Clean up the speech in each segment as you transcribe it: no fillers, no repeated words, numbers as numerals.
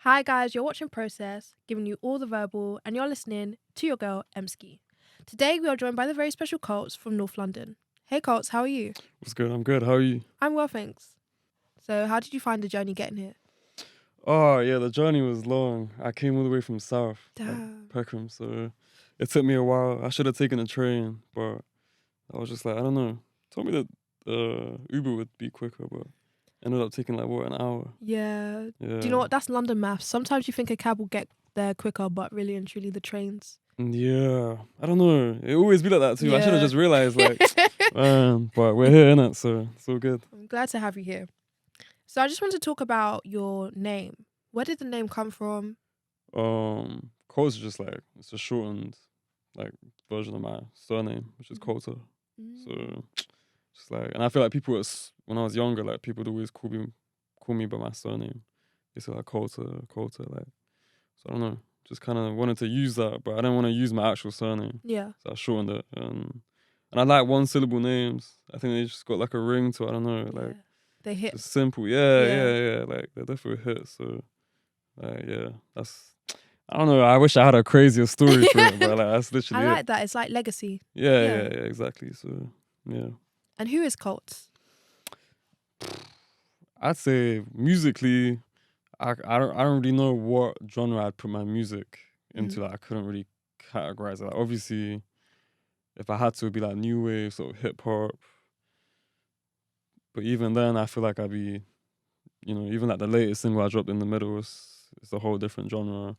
Hi guys, you're watching Process, giving you all the verbal, and you're listening to your girl Emski. Today we are joined by the very special Coults from North London. Hey Coults, how are you? What's good? I'm good. How are you? I'm well, thanks. So, how did you find the journey getting here? Oh, yeah, the journey was long. I came all the way from South, Damn. Peckham, so it took me a while. I should have taken a train, but I was just like, I don't know. Told me that Uber would be quicker, but ended up taking like, what, an hour? Yeah. Yeah. Do you know what? That's London maths. Sometimes you think a cab will get there quicker, but really and truly the trains. Yeah. I don't know. It always be like that too. I should have Yeah. just realized, like, but we're here, innit? So it's all good. I'm glad to have you here. So, I just want to talk about your name. Where did the name come from? Coults is just like, it's a shortened, like, version of my surname, which is Coulter. So just like, and I feel like when I was younger, like people would always call me by my surname. They say like Coulter, like. So I don't know, just kind of wanted to use that, but I didn't want to use my actual surname. Yeah. So I shortened it, and I like one syllable names. I think they just got like a ring to it. I don't know, Yeah. like They hit. just simple. Yeah. Like they definitely hit. So yeah, that's. I don't know. I wish I had a crazier story for it, but like that's literally I it. like that. It's like legacy. Yeah, exactly. So yeah. And who is Coults? I'd say musically, I don't really know what genre I'd put my music into. Like I couldn't really categorize it. Like, obviously, if I had to, it'd be like new wave, sort of hip hop. But even then, I feel like I'd be, even like the latest single I dropped in the middle is a whole different genre.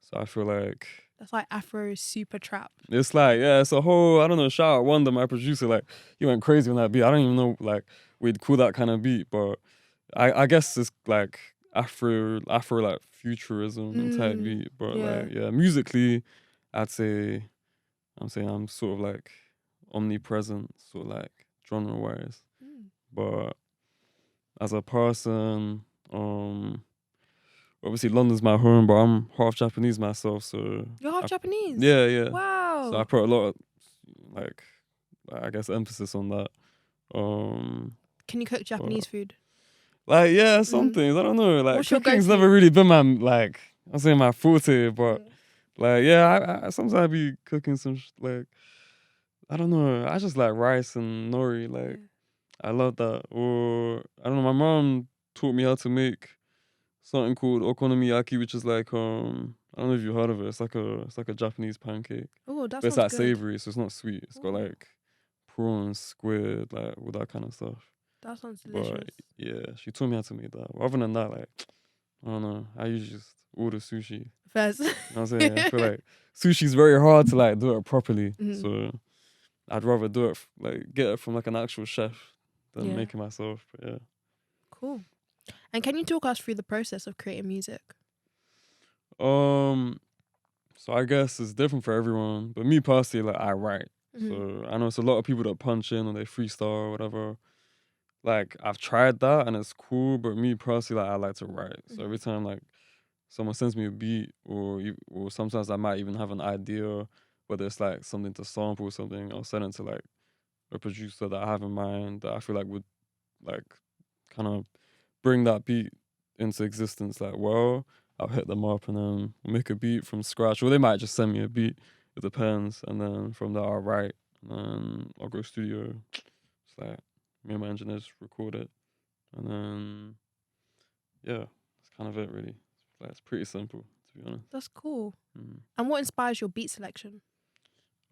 So I feel like That's like Afro super trap. it's like, yeah, it's a whole, I don't know, shout out Wonder, my producer, like he went crazy on that beat. I don't even know like we'd call that kind of beat, but I guess it's like Afro like futurism and type beat. But yeah. like yeah, musically I'd say I'm sort of like omnipresent, sort of like genre wise. But as a person, obviously London's my home, but I'm half Japanese myself, so You're half Japanese? yeah. Wow. So I put a lot of like I guess emphasis on that. Can you cook Japanese food? Like yeah, some things I don't know. Like What's your cooking's go-to? never really been my like I'm saying my forte, but like yeah, I sometimes I be cooking some like I don't know. I just like rice and nori. Like I love that. Or I don't know. My mom taught me how to make something called okonomiyaki, which is like I don't know if you heard of it. It's like a Japanese pancake. Oh, that But it's sounds like good. savory, so it's not sweet. It's got Ooh. like prawns, squid, like all that kind of stuff. That sounds delicious. But yeah, she taught me how to make that. But other than that, like I don't know. I usually just order sushi. First. You know what I'm saying? I feel like sushi's very hard to like do it properly. Mhm. So I'd rather do it like get it from like an actual chef than Yeah. make it myself. But yeah. Cool. And can you talk us through the process of creating music? So I guess it's different for everyone. But me personally, like I write. So I know it's a lot of people that punch in or they freestyle or whatever. Like I've tried that and it's cool, but me personally, like I like to write. So every time like someone sends me a beat, or sometimes I might even have an idea, whether it's like something to sample or something, I'll send it to like a producer that I have in mind that I feel like would like kind of bring that beat into existence. Like, well, I'll hit them up and then make a beat from scratch, or they might just send me a beat. It depends, and then from there I'll write, and then I'll go studio. It's like me and my engineers record it, and then yeah, that's kind of it really. Like it's pretty simple to be honest. That's cool. And what inspires your beat selection?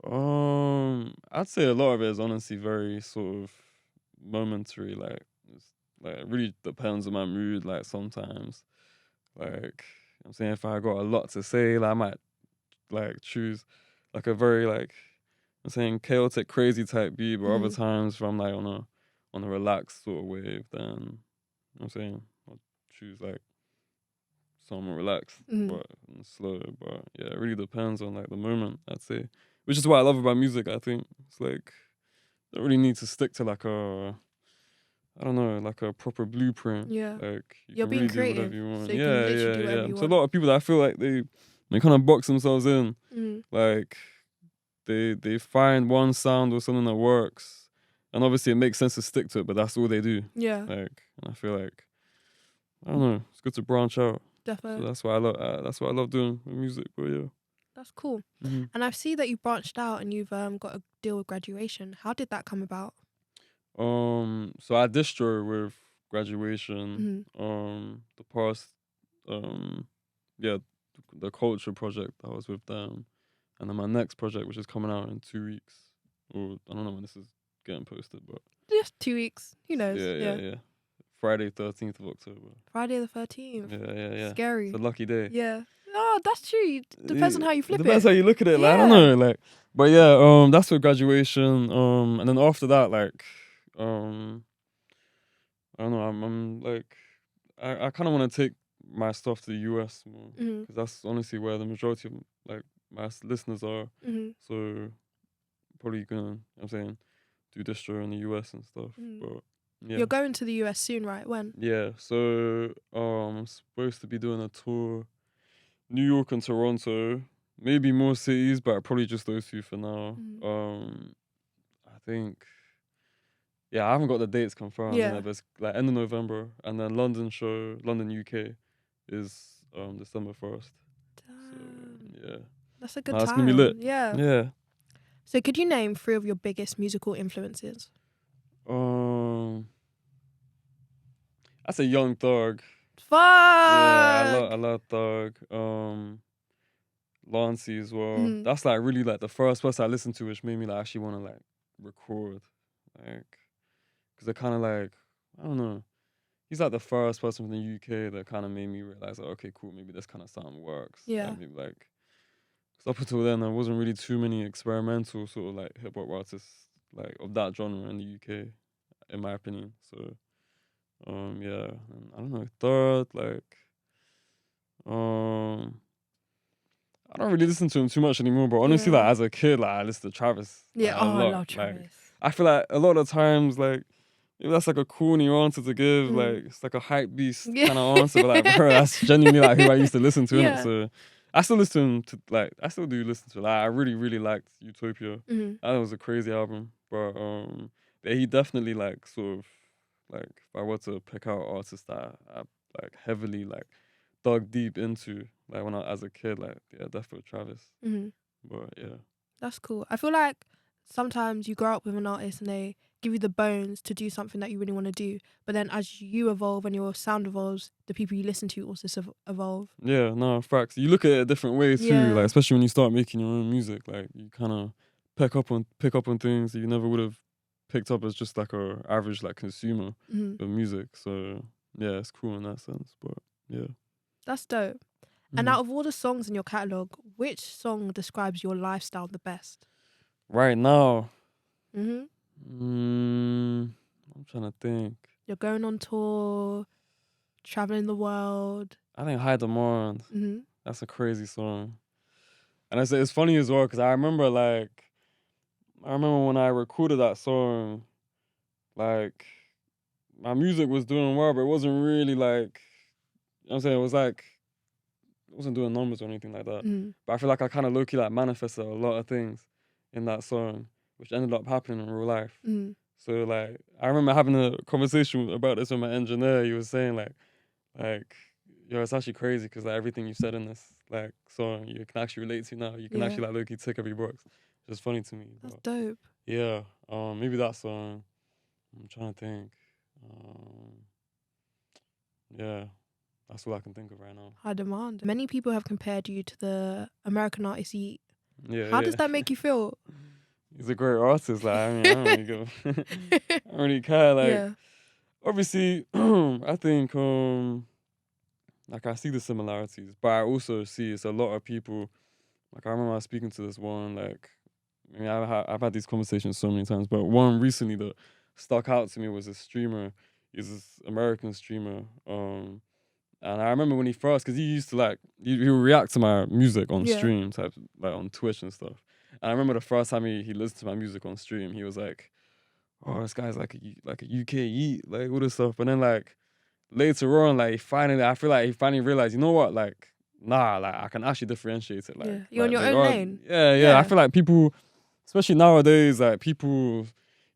I'd say a lot of it is honestly very sort of momentary. Like it really depends on my mood. Like sometimes, like I'm saying, if I got a lot to say, like, I might like choose like a very like I'm saying chaotic, crazy type beat. But other times, if I'm like on a relaxed sort of wave, then I'm saying I'll choose like somewhat relaxed, but and slow. But yeah, it really depends on like the moment, I'd say. Which is what I love about music, I think. It's like you don't really need to stick to like I don't know, like a proper blueprint. Yeah. Like you You're can being really do whatever creative, you want. so you can literally do whatever Yeah. you So a want. lot of people that I feel like they kind of box themselves in. Like they find one sound or something that works. And obviously it makes sense to stick to it, but that's all they do. Yeah. Like and I feel like I don't know, it's good to branch out. So Definitely. that's why I love. That's what I love doing with music. But yeah. That's cool. hmm And I see that you branched out and you've got a deal with graduation. How did that come about? So I distro with graduation. Hmm. The past. Yeah, the culture project I was with them, and then my next project, which is coming out in 2 weeks, or I don't know when this is getting posted, but Just 2 weeks. Who knows? yeah, yeah, Yeah. yeah. Friday, 13th of October. Friday the 13th. Yeah, yeah, yeah. It's a Scary. lucky day. Yeah. Oh, that's true. Depends on how you It flip depends it. how you look at it. Like I don't Yeah. know, like, but yeah, that's for graduation. And then after that, like, um, I don't know. I'm like, I kind of want to take my stuff to the US more Hmm. because that's honestly where the majority of like my listeners are. Hmm. So probably gonna, you know what I'm saying, do distro in the US and stuff. Hmm. But yeah, You're going to the US soon, right? When? yeah. So I'm supposed to be doing a tour, New York and Toronto, maybe more cities, but probably just those two for now. Hmm. I think. Yeah, I haven't got the dates confirmed in Yeah. it, but it's like end of November, and then London show, London UK, is December 1st. So Damn. yeah, That's a good nah, it's gonna be lit. time. Yeah. Yeah. So could you name 3 of your biggest musical influences? Um, that's a Young Thug. Fuck. Yeah, I love Thug. Lancey as well. Hmm. That's like really like the first person I listened to, which made me like actually want to like record, like, because they're kind of like, I don't know. He's like the first person from the UK that kind of made me realize, like, okay, cool, maybe this kind of sound works. Yeah. Like, maybe like, because up until then, there wasn't really too many experimental sort of like hip hop artists like of that genre in the UK, in my opinion. So, yeah, and I don't know. Third, like, I don't really listen to him too much anymore, but honestly, Yeah. like as a kid, like I listened to Travis Yeah. like, a Oh, I lot. love Like, Travis. I feel like a lot of times, like, maybe that's like a corny answer to give, Mm. like it's like a hype beast Yeah. kind of answer, but like, bro, that's genuinely like who I used to listen to, innit? Yeah. So I still listen to like, I still do listen to it. Like, I really, really liked Utopia. Hmm. That was a crazy album, but yeah, he definitely like sort of like if I were to pick out artists that I like heavily like dug deep into, like when I as a kid, like yeah, definitely Travis. Hmm. But yeah, That's cool. I feel like sometimes you grow up with an artist and they give you the bones to do something that you really want to do. But then as you evolve and your sound evolves, the people you listen to also evolve. yeah, no facts. You look at it a different way too, Yeah. like especially when you start making your own music, like you kind of pick up on things that you never would have picked up as just like a average like consumer Hmm. of music. So yeah, it's cool in that sense. But yeah. That's dope. And Mhm. out of all the songs in your catalogue, which song describes your lifestyle the best? Right now, Hmm. I'm trying to think. You're going on tour, traveling the world. I think High Demand. Hmm. That's a crazy song. And it's funny as well because I remember when I recorded that song, like my music was doing well, but it wasn't really like, you know what I'm saying, it was like it wasn't doing numbers or anything like that. Hmm. But I feel like I kind of low key like manifested a lot of things in that song, which ended up happening in real life. Hmm. So like I remember having a conversation about this with my engineer. He was saying like yo, it's actually crazy because like everything you said in this like song, you can actually relate to now. You can Yeah. actually like low key tick every box. It's just funny to me. That's But dope. yeah, maybe that song. I'm trying to think. Um, yeah, that's all I can think of right now. High demand. Many people have compared you to the American artist Yeet. Yeah, How yeah. does that make you feel? He's a great artist. Like I mean, I don't really go. I don't really care. Like Yeah. obviously, I think like I see the similarities, but I also see it's a lot of people. Like I remember I was speaking to this one. Like I mean, I've had these conversations so many times, but one recently that stuck out to me was a streamer. He's this American streamer. And I remember when he first, because he used to like, he would react to my music on Yeah. stream, type like on Twitch and stuff. And I remember the first time he listened to my music on stream, he was like, "Oh, this guy's like a UK Yeet, like all this stuff." And then like later on, like I feel like he finally realized, you know what, like nah, like I can actually differentiate it. Like, Yeah. You're in like, your they own are- lane. Yeah, yeah. I feel like people, especially nowadays, like people,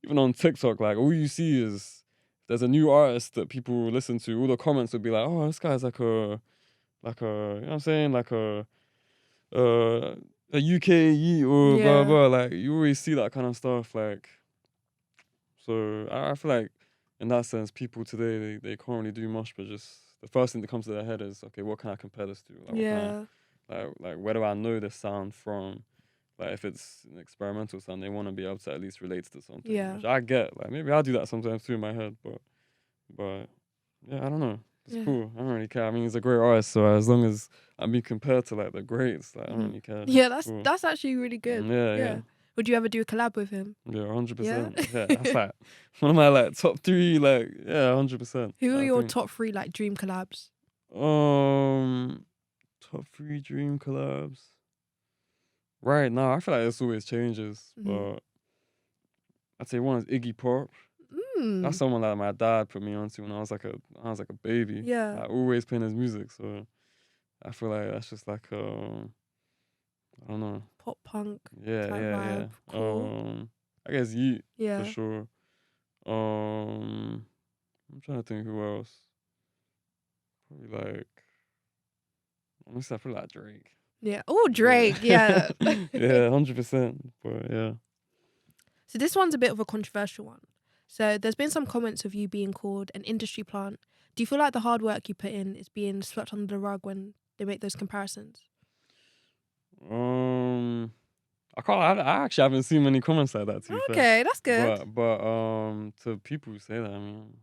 even on TikTok, like all you see is there's a new artist that people listen to. All the comments would be like, "Oh, this guy's like a like a, you know what I'm saying, like a UK yeet or blah Yeah. blah. Like you always see that kind of stuff. Like, so I feel like in that sense, people today they can't really do much, but just the first thing that comes to their head is, okay, what can I compare this to? Like, what can Yeah. like where do I know this sound from? Like if it's an experimental sound, they want to be able to at least relate to something, Yeah. which I get. Like maybe I'll do that sometimes too in my head, but yeah, I don't know. It's Yeah. cool. I don't really care. I mean, he's a great artist, so as long as I'm being compared to like the greats, like I don't Mhm. really care. Yeah, It's cool. that's actually really good. Yeah, yeah, Yeah. Would you ever do a collab with him? yeah, hundred Yeah. percent. Yeah, that's like one of my like top three. Like, yeah, 100%. Who are I your think. top three like dream collabs? Um, top three dream collabs. Right now, I feel like this always changes, Mhm. but I'd say one is Iggy Pop. That's Mm. someone that my dad put me onto when I was like a baby. Yeah. Like always playing his music, so I feel like that's just like I don't know. Pop punk Yeah, type yeah, yeah. vibe. Cool. I guess Yeet for Yeah. sure. I'm trying to think who else. Probably like honestly, I feel like Drake. Yeah. Oh, Yeah, Drake. Yeah. yeah, 100%. But yeah. So this one's a bit of a controversial one. So there's been some comments of you being called an industry plant. Do you feel like the hard work you put in is being swept under the rug when they make those comparisons? Um, I actually haven't seen many comments like that, to be fair. Okay, that's good. But to people who say that, I mean,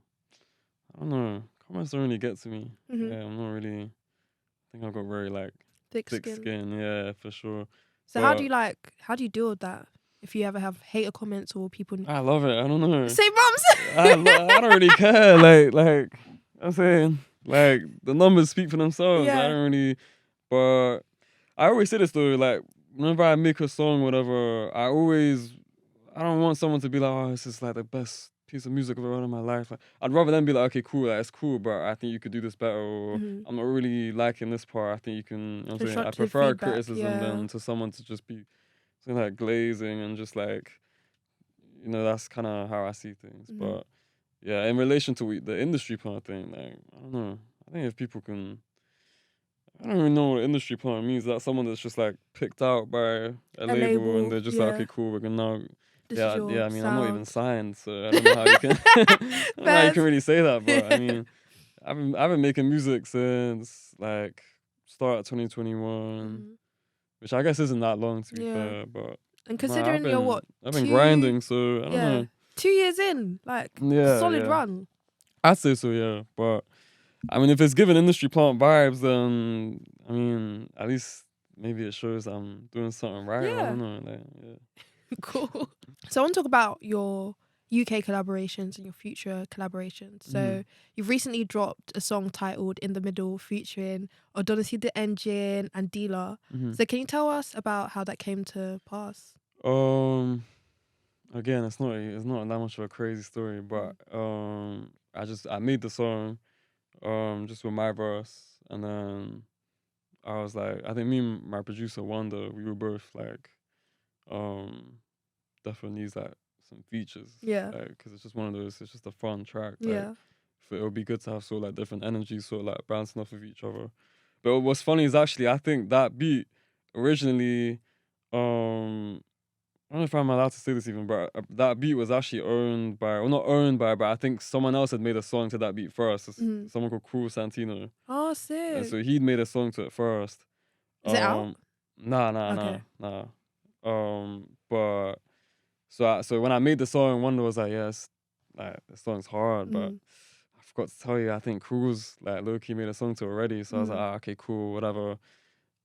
I don't know. Comments don't really get to me. Hmm. Yeah, I'm not really. I think I've got very like Thick thick skin. skin. Yeah, for sure. So But how do you deal with that? If you ever have hater comments or people I love it. I don't know. say I don't really care. Like I'm saying, like the numbers speak for themselves. I Yeah. don't really. But I always say this though. Like whenever I make a song, whatever, I don't want someone to be like, oh, this is like the best piece of music I've ever heard in my life. Like, I'd rather them be like, okay, cool, like, it's cool, but I think you could do this better, or Hmm. I'm not really liking this part. I think you can, you know what I'm saying? I Constructive prefer feedback. criticism Yeah. than to someone to just be something like glazing and just like, that's kind of how I see things. Hmm. But yeah, in relation to the industry part thing, like, I don't know. I think if people can, I don't even know what industry plant means. That's someone that's just like picked out by a A label and label. they're just like, Yeah. okay, cool, we're gonna now. This is Yeah, your yeah. I mean, I'm not even sound. signed, so I don't know how you can. I don't know how you can Fairs. really say that, but I mean, I've been making music since like start 2021, Mhm. which I guess isn't that long to be Yeah. fair, but And man, considering you're what, I've been two, grinding, so I don't yeah, know. 2 years in, like Yeah, solid yeah. run. I'd say so, yeah. But I mean, if it's giving industry plant vibes, then I mean, at least maybe it shows I'm doing something right. Or I Yeah. don't know. Like, yeah. Cool. So I want to talk about your UK collaborations and your future collaborations. Mm-hmm. So you've recently dropped a song titled "In the Middle" featuring Odyssey the Engine and Dealer. Mm-hmm. So can you tell us about how that came to pass? Again, it's not that much of a crazy story, but Mm. I made the song just with my verse, and then I was like, I think me and my producer Wanda, we were both like, um definitely needs like some features, Yeah. like because it's just one of those. It's just a fun track. Like, Yeah. it would be good to have sort of like different energies, sort of like bouncing off of each other. But what's funny is actually I think that beat originally, I don't know if I'm allowed to say this even, but that beat was actually owned by, well, not owned by, but I think someone else had made a song to that beat first. Mm. Someone called Cruel Santino, Oh, and sick. so he'd made a song to it first. Is it out? Nah, nah, nah, Okay. nah. But so when I made the song, Wonder was like, yes, like the song's hard, but Mm. I forgot to tell you, I think Cruel's like low key made a song to it already. So I was like, Mm. okay, cool, whatever.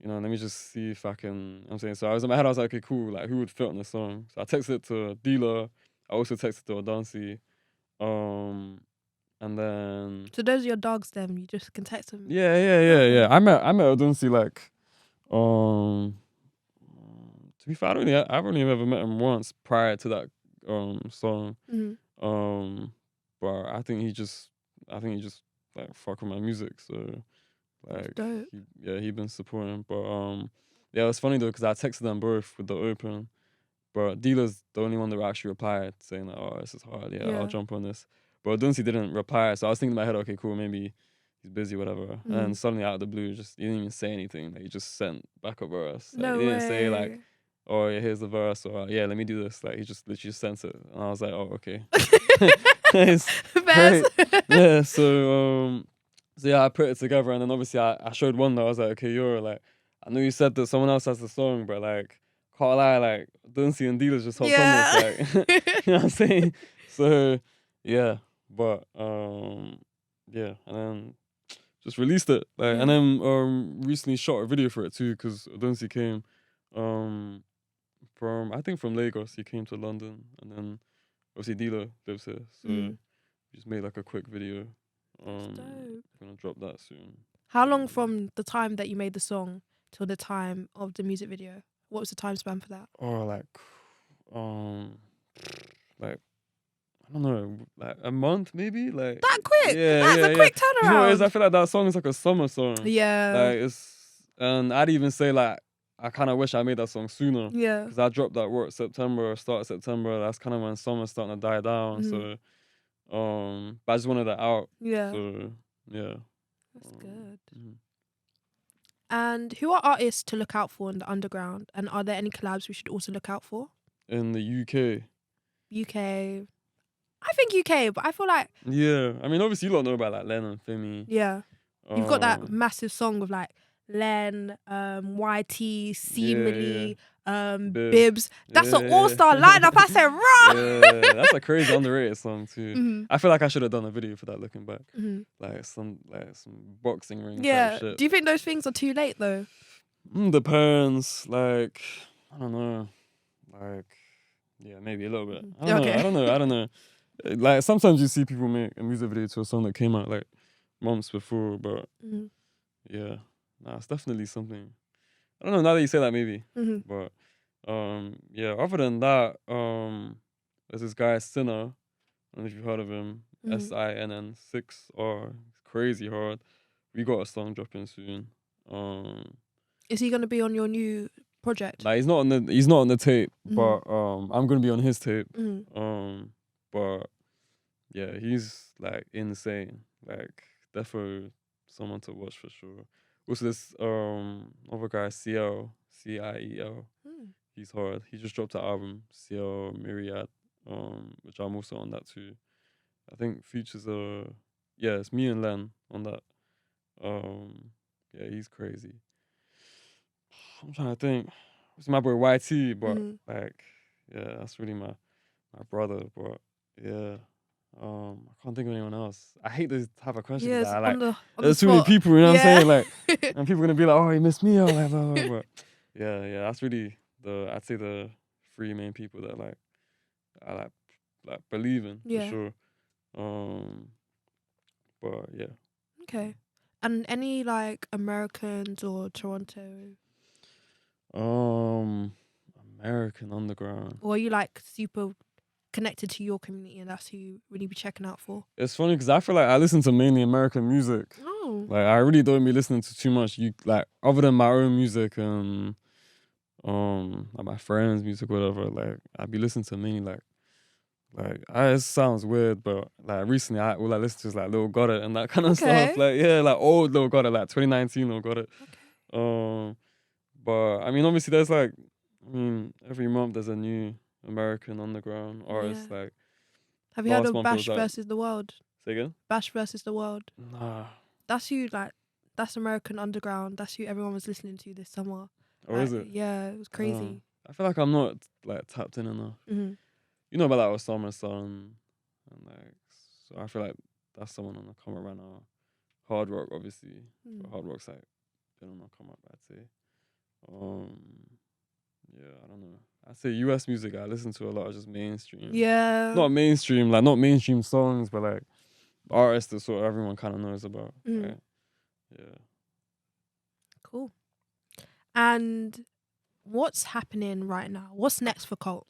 Let me just see if I can. I'm saying, so I was in my head, I was like, okay, cool, like who would fit on the song? So I texted it to Dealer. I also texted to Odansi. And then So those are your dogs. Then you just can text them. yeah. Okay. I met Odansi like um to be fair, I've only ever met him once prior to that song. Mm. Um, but I think he just like fuck with my music. So That's like dope. he been supporting. But yeah, it was funny though because I texted them both with the open, but Dealer's the only one that actually replied saying that, oh, this is hard. Yeah, I'll Yeah. jump on this. But Dunsi didn't reply, so I was thinking in my head, okay, cool, maybe he's busy, whatever. And suddenly out of the blue, he didn't even say anything. Like, he just sent back a verse. Like, No he didn't say like, way. oh yeah, here's the verse, or yeah, let me do this. Like, he just literally sent it, and I was like, oh, okay. It's Best. great. Yeah, so yeah, I put it together, and then obviously I showed one that I was like, okay, you're like, I know you said that someone else has the song, but like, can't lie, like, Duncy and Dealers just hopped on this, Yeah. like, you know what I'm saying? So yeah, but yeah, and then just released it, like, and then recently shot a video for it too, because Duncy came from, I think from Lagos, he came to London, and then obviously Dealer lives here, so just made like a quick video. Dope. Gonna drop that soon. How long from the time that you made the song till the time of the music video? What was the time span for that? Or like I don't know, like a month maybe. Like That quick? yeah, That's yeah, a yeah. quick 'Cause you know what it is? turnaround. I feel like that song is like a summer song. Yeah. Like and I'd even say like I kind of wish I made that song sooner. Yeah. Because I dropped that work September, start of September. That's kind of when summer's starting to die down. So but I just wanted that out. Yeah. So yeah. That's good. Mhm. And who are artists to look out for in the underground? And are there any collabs we should also look out for? In the UK. UK. I think UK, but I feel like Yeah. I mean, obviously you lot know about like Len and Femi. yeah. You've got that massive song with like Len, YT, C Millie, Bibbs. That's an all-star lineup. I said, raw. Yeah, that's a crazy underrated song too. I feel like I should have done a video for that looking back. Like some boxing ring Yeah. type shit. Do you think those things are too late though? Depends. Like, I don't know. Like, yeah, maybe a little bit. I don't know. Like, sometimes you see people make a music video to a song that came out like months before, but yeah, nah, it's definitely something. I don't know, now that you say that, maybe. But yeah, other than that, there's this guy Sinner. I don't know if you've heard of him. SINN6R. It's crazy hard. We got a song dropping soon. Is he gonna be on your new project? Like he's not on the tape, but I'm gonna be on his tape. But yeah, he's like insane. Like defo someone to watch for sure. Also this other guy CIEL. He's hard. He just dropped an album, CL Myriad, which I'm also on that too. I think features it's me and Len on that. Yeah, he's crazy. I'm trying to think. It's my boy YT, but like, yeah, that's really my brother. But yeah, I can't think of anyone else. I hate this type of question. Yes, That, like, on there's the too many spot. people, you know what I'm saying? Like, Yeah. and people are gonna be like, "Oh, you missed me," or like, blah, blah, blah. But yeah, that's really I'd say the three main people that like I like believe in for sure. But yeah. Okay. And any like Americans or Toronto? American underground. Or are you like super connected to your community and that's who you really be checking out for? It's funny because I feel like I listen to mainly American music. Oh. Like I really don't be listening to too much. Like other than my own music and like my friends' music, whatever. Like I be listening to mainly like it sounds weird, but like recently all I listen to is like Lil Got It and that kind of stuff. Like yeah, like old Lil Got It, like 2019 Lil Got It. But I mean, obviously there's like, every month there's a new American underground artist. Like, have you heard last of month Bash was, like, versus the World? Say again? Bash versus the World. Nah. That's who like. That's American underground. That's who everyone was listening to this summer. Oh, is it? Yeah, it was crazy. I feel like I'm not like tapped in enough. You know about like Osama Son, and like, so I feel like that's someone on the come up right now. Hard rock, obviously. But hard rock's like been on the come up, I'd say. Yeah, I don't know. I'd say US music I listen to a lot of just mainstream. Yeah. Not mainstream songs, but like artists that sort of everyone kind of knows about. Right? Yeah. Cool. And what's happening right now? What's next for Colt?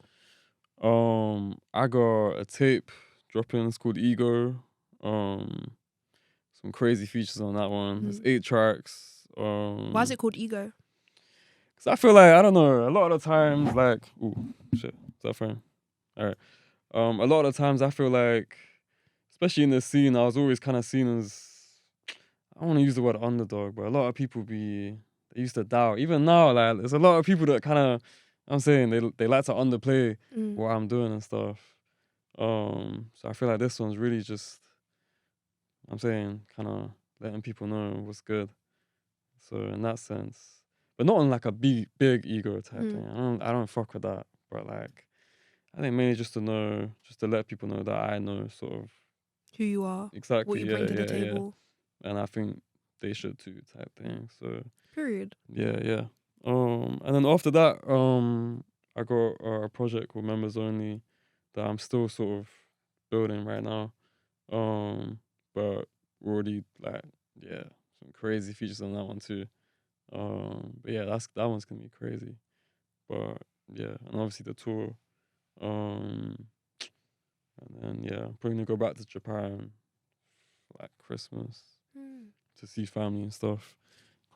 I got a tape dropping. It's called Ego. Some crazy features on that one. There's 8 tracks. Why is it called Ego? Cause I feel like, I don't know, a lot of the times like, ooh, shit, is that fine? All right. A lot of the times I feel like, especially in this scene, I was always kind of seen as, I want to use the word underdog, but a lot of people they used to doubt. Even now, like there's a lot of people that kind of, I'm saying they like to underplay what I'm doing and stuff. So I feel like this one's really just, I'm saying, kind of letting people know what's good. So in that sense, but not on like a big ego type thing. I don't fuck with that. But like, I think mainly just to let people know that I know sort of who you are, exactly what you bring to the table, and I think they should too, type thing. So period. Yeah. And then after that, I got a project called Members Only that I'm still sort of building right now. But we're already like, yeah, some crazy features on that one too. But yeah, that one's gonna be crazy. But yeah, and obviously the tour. And then yeah, I'm probably gonna go back to Japan for like Christmas to see family and stuff.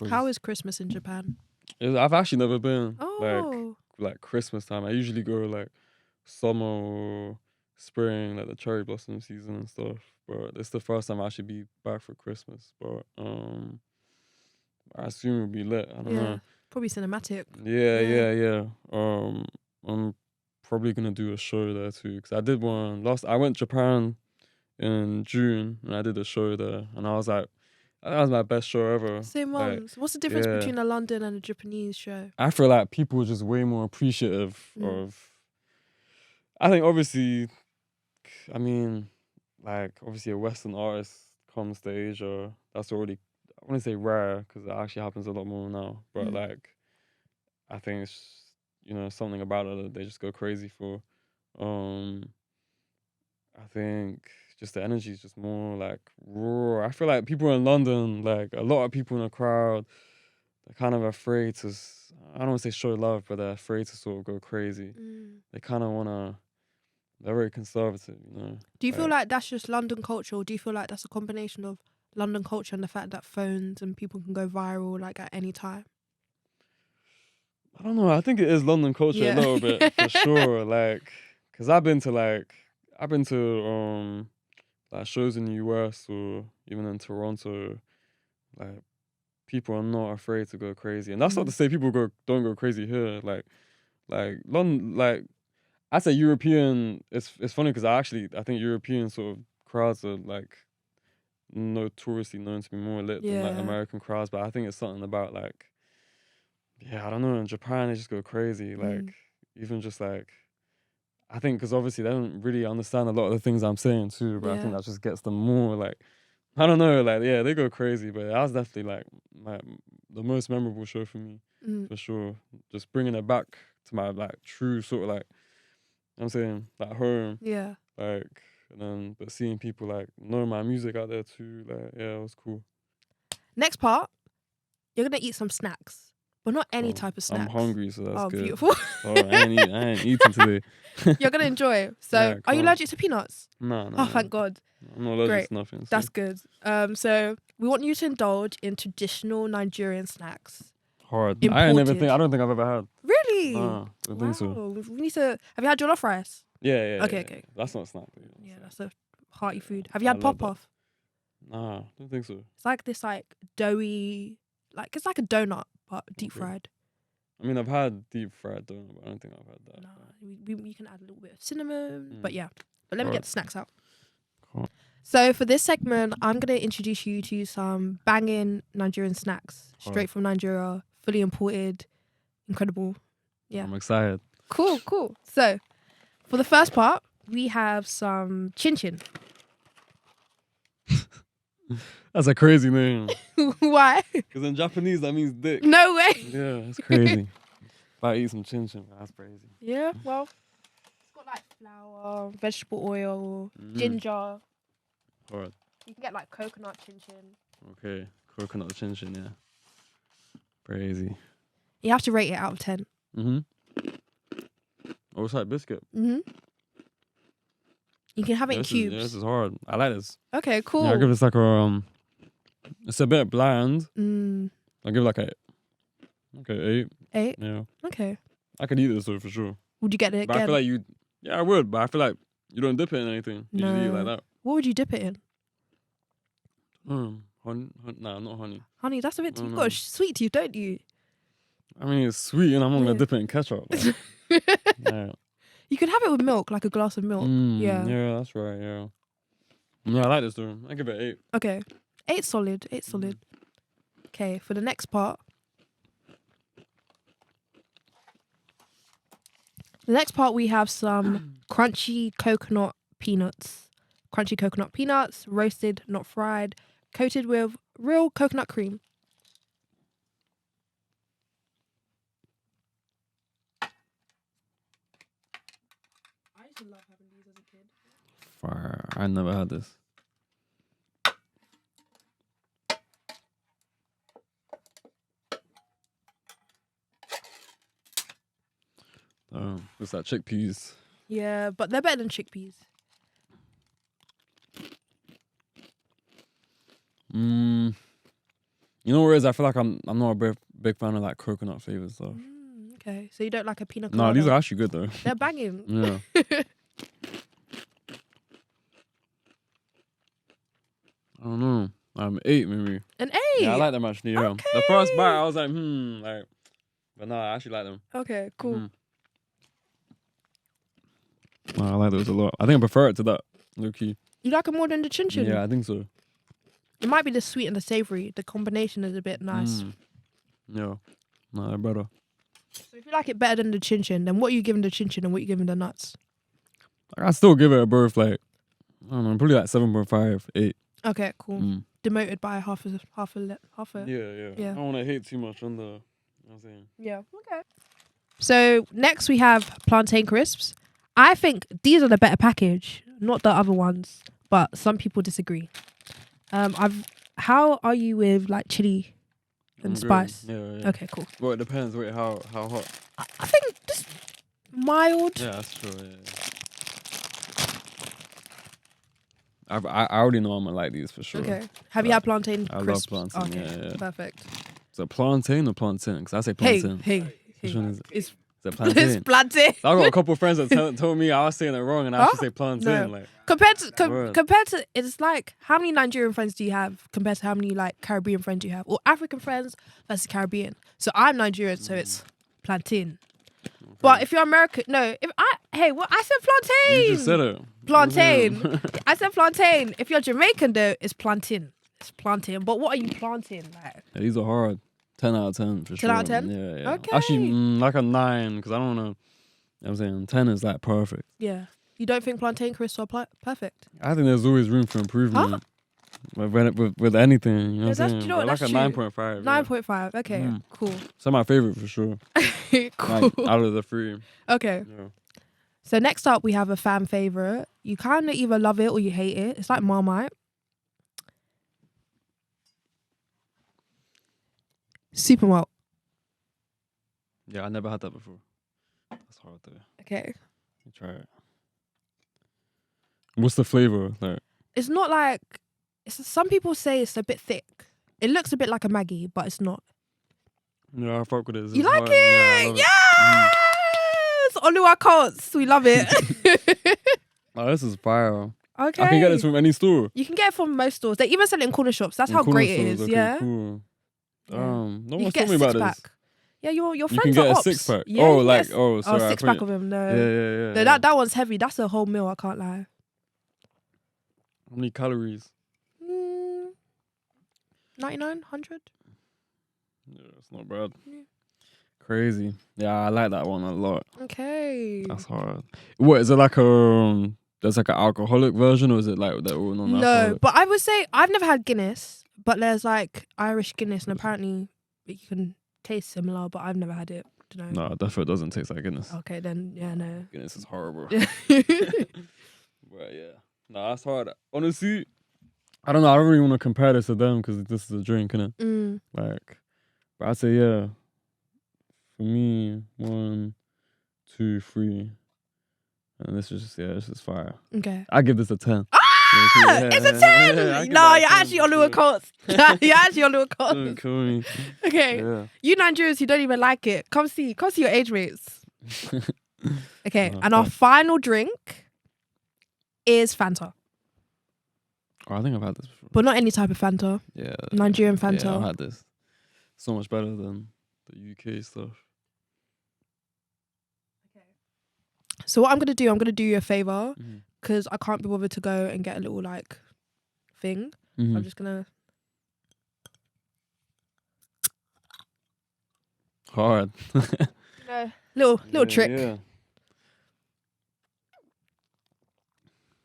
How is Christmas in Japan? I've actually never been Oh. like Christmas time. I usually go like summer or spring, like the cherry blossom season and stuff. But it's the first time I should be back for Christmas. But I assume it'll be lit. I don't know. Probably cinematic. Yeah. I'm probably gonna do a show there too, because I did one I went Japan in June and I did a show there, and I was like, that was my best show ever. Same like, ones. What's the difference between a London and a Japanese show? I feel like people are just way more appreciative of. I think obviously, I mean, like obviously a Western artist comes to Asia, that's already, I wouldn't say rare because it actually happens a lot more now. But like, I think it's something about it that they just go crazy for. I think just the energy is just more like raw. I feel like people in London, like a lot of people in the crowd, they're kind of afraid to, I don't want to say show love, but they're afraid to sort of go crazy. They kind of want to, they're very conservative, Do you feel like that's just London culture, or do you feel like that's a combination of London culture and the fact that phones and people can go viral like at any time? I don't know. I think it is London culture a little bit for sure. Like, cause I've been to like shows in the US or even in Toronto. Like, people are not afraid to go crazy, and that's not to say people don't go crazy here. Like London, like I say European. It's funny because I think European sort of crowds are like notoriously known to be more lit than like American crowds. But I think it's something about like, I don't know. In Japan, they just go crazy. Like even just like, I think because obviously they don't really understand a lot of the things I'm saying too. But I think that just gets them more like, I don't know. Like they go crazy. But that was definitely like the most memorable show for me for sure. Just bringing it back to my like true sort of like, I'm saying like home. Yeah. Like, and then but seeing people like know my music out there too. Like it was cool. Next part, you're gonna eat some snacks. But not any type of snacks. I'm hungry, so that's good. Beautiful. I ain't eating today. You're going to enjoy. So, are you allergic to peanuts? No. Oh, thank God. I'm not allergic to nothing. So. That's good. So, we want you to indulge in traditional Nigerian snacks. Hard. I don't think I've ever had. Really? No, I don't think so. We need to. Have you had jollof rice? Yeah. Okay. That's not a snack. Yeah, that's a hearty food. Have you had pop-off? Nah, I don't think so. It's like this doughy, it's like a donut, but deep fried. I mean, I've had deep fried donut, but I don't think I've had that. No, you can add a little bit of cinnamon, but yeah. But let me get the snacks out. Cool. So for this segment, I'm going to introduce you to some banging Nigerian snacks, straight from Nigeria, fully imported, incredible. Yeah. I'm excited. Cool. So for the first part, we have some chin chin. That's a crazy name. Why? Because in Japanese, that means dick. No way. Yeah, that's crazy. If I eat some chin chin, that's crazy. Yeah, well, it's got like flour, vegetable oil, ginger. Alright. You can get like coconut chin chin. Okay, coconut chin chin, yeah. Crazy. You have to rate it out of 10. Oh, it's like biscuit. You can have it in cubes. This is hard. I like this. Okay, cool. Yeah, I'll give this like a it's a bit bland. I'll give it like a 8. 8? Yeah. Okay. I could eat this though for sure. Would you get it but again? I feel like I would, but I feel like you don't dip it in anything. You just eat it like that. What would you dip it in? Nah, not honey. Honey, that's a bit No, too. You've no. got a sweet tooth, don't you? I mean, it's sweet, and I'm not gonna dip it in ketchup. Like, yeah. You can have it with milk, like a glass of milk. Yeah. Yeah, that's right. Yeah. No, I like this though. I give it 8. Okay. 8 solid. 8 solid. Okay, for the next part. The next part, we have some crunchy coconut peanuts. Crunchy coconut peanuts, roasted, not fried, coated with real coconut cream. I used to love having these as a kid. Fire. I never had this. What's that? Chickpeas. Yeah, but they're better than chickpeas. You know what it is? I feel like I'm not a big fan of like coconut flavors though. Okay, so you don't like a pina colada? No, these are actually good though. They're banging. Yeah. I don't know. 8 maybe. An 8? Yeah, I like them actually. Yeah. Okay. The first bite, I was like, like, but no, I actually like them. Okay, cool. No, I like those a lot. I think I prefer it to that, low key. You like it more than the chin chin? Yeah, I think so. It might be the sweet and the savoury. The combination is a bit nice. Yeah. No, they're better. So if you like it better than the chin chin, then what are you giving the chin chin and what are you giving the nuts? I still give it a birth like, I don't know, probably like 7.5, 8. Okay, cool. Demoted by half a. Yeah. I don't want to hate too much on the, you know what I'm saying? Yeah, okay. So next we have plantain crisps. I think these are the better package, not the other ones, but some people disagree. How are you with like chili and spice? Yeah. Okay, cool. Well, it depends. Wait, how hot? I think just mild. Yeah, that's true. Yeah. I already know I'm gonna like these for sure. Okay. Have you had plantain I crisps? love plantain. Okay, Yeah. perfect. Is it plantain or plantain? Because I say plantain. Hey. Which one is it? It's Is it plantain? it's plantain. I got a couple of friends that told me I was saying it wrong and I should say plantain. No. Like Compared to, it's like, how many Nigerian friends do you have compared to how many like Caribbean friends do you have, or African friends versus Caribbean? So I'm Nigerian, so it's plantain. Okay. But if you're American, I said plantain. You just said it. Plantain. I said plantain. If you're Jamaican though, it's plantain. It's plantain. But what are you planting like? Yeah, these are hard. 10 out of 10 for sure. 10 out of 10? Yeah. Okay. Actually, like a 9 because I don't know. You know what I'm saying 10 is like perfect. Yeah. You don't think plantain crisps are perfect? I think there's always room for improvement. Huh? With anything, you know what I'm saying? You know what, like that's a true. 9.5. 9.5. Okay, cool. It's my favorite for sure. Cool. Like, out of the 3. Okay. Yeah. So next up, we have a fan favorite. You kind of either love it or you hate it. It's like Marmite. Super malt. Yeah, I never had that before. That's hard though. Okay. Let me try it. What's the flavor like? It's not like. Some people say it's a bit thick. It looks a bit like a Maggie, but it's not. Yeah, I fuck with it. You like hard. it? Yeah, I love Yes! Oluwa Coults. We love it. Oh, this is fire. Okay. I can get this from any store. You can get it from most stores. They even sell it in corner shops. That's how Corner great it stores, is. okay, Yeah. Cool. Yeah. No You one's can told me get a about this. six-pack. Yeah, your You friends can get are a ops. 6-pack. Yeah, Oh, you like get sorry. 6-pack of them. No. Yeah. No, that one's heavy. That's a whole meal. I can't lie. How many calories? 99, 100. Yeah, it's not bad. Yeah. Crazy. Yeah, I like that one a lot. Okay. That's hard. What is it like there's like an alcoholic version or is it like they're all non-alcoholic? No, but I would say I've never had Guinness, but there's like Irish Guinness and apparently you can taste similar, but I've never had it. Don't know. No, definitely doesn't taste like Guinness. Okay, then yeah, no. Guinness is horrible. But yeah. No, that's hard. Honestly, I don't know. I don't really want to compare this to them because this is a drink, innit? Like, but I'd say, yeah. For me, 1, 2, 3. And this is fire. Okay. I give this a 10. Ah! It's a 10! No, you're actually on Oluwa Coults. You're actually on Oluwa Coults. Cool. Okay. Yeah. You Nigerians who don't even like it, come see your age mates. Okay, and our final drink is Fanta. Oh, I think I've had this before. But not any type of Fanta. Yeah. Nigerian Fanta. Yeah, I've had this. So much better than the UK stuff. So what I'm going to do you a favour Mm-hmm. because I can't be bothered to go and get a little like thing. Mm-hmm. I'm just going to... Hard. Little trick. Yeah.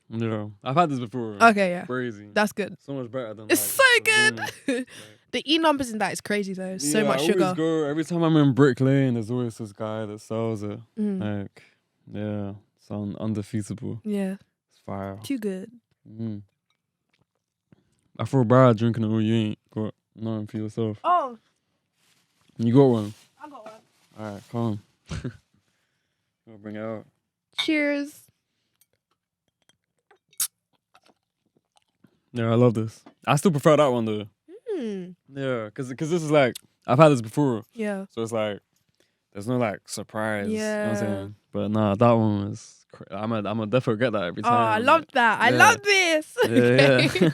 Yeah, I've had this before. Okay, yeah. Crazy. That's good. So much better than It's like, so the good. Like, The E-numbers in that is crazy though. yeah, So much I sugar. always go, every time I'm in Brick Lane, there's always this guy that sells it. Mm. Like, yeah, it's undefeatable. Yeah. It's fire. Too good. Mm. I feel bad drinking it all. You ain't got nothing for yourself. Oh, You got one. I got one. All right, come on. I'll bring it out. Cheers. Yeah, I love this. I still prefer that one though. Mm. Yeah, because this is like, I've had this before. Yeah. So it's like, there's no like surprise. You know what I'm Yeah. saying? But nah, that one was, I'm a definitely get that every Oh, time. I love that. I yeah. love this. Yeah.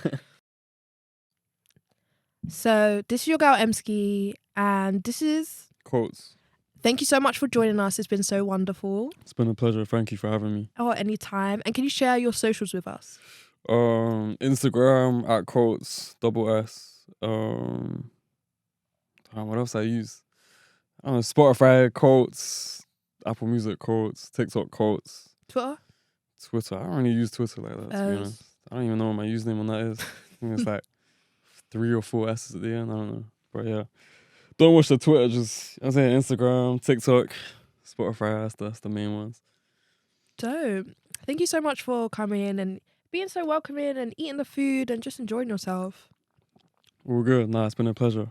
So this is your girl Emski, and this is... Coults. Thank you so much for joining us. It's been so wonderful. It's been a pleasure. Thank you for having me. Oh, anytime. And can you share your socials with us? Instagram at Coults SS. What else I use? I don't know, Spotify Coults, Apple Music Coults, TikTok Coults, Twitter? Twitter. I don't really use Twitter like that, to be honest. I don't even know what my username on that is. I think it's like 3 or 4 S's at the end. I don't know. But yeah. Don't watch the Twitter, just, I'm saying Instagram, TikTok, Spotify, that's the main ones. Dope. Thank you so much for coming in and being so welcoming and eating the food and just enjoying yourself. All good. Nah, it's been a pleasure.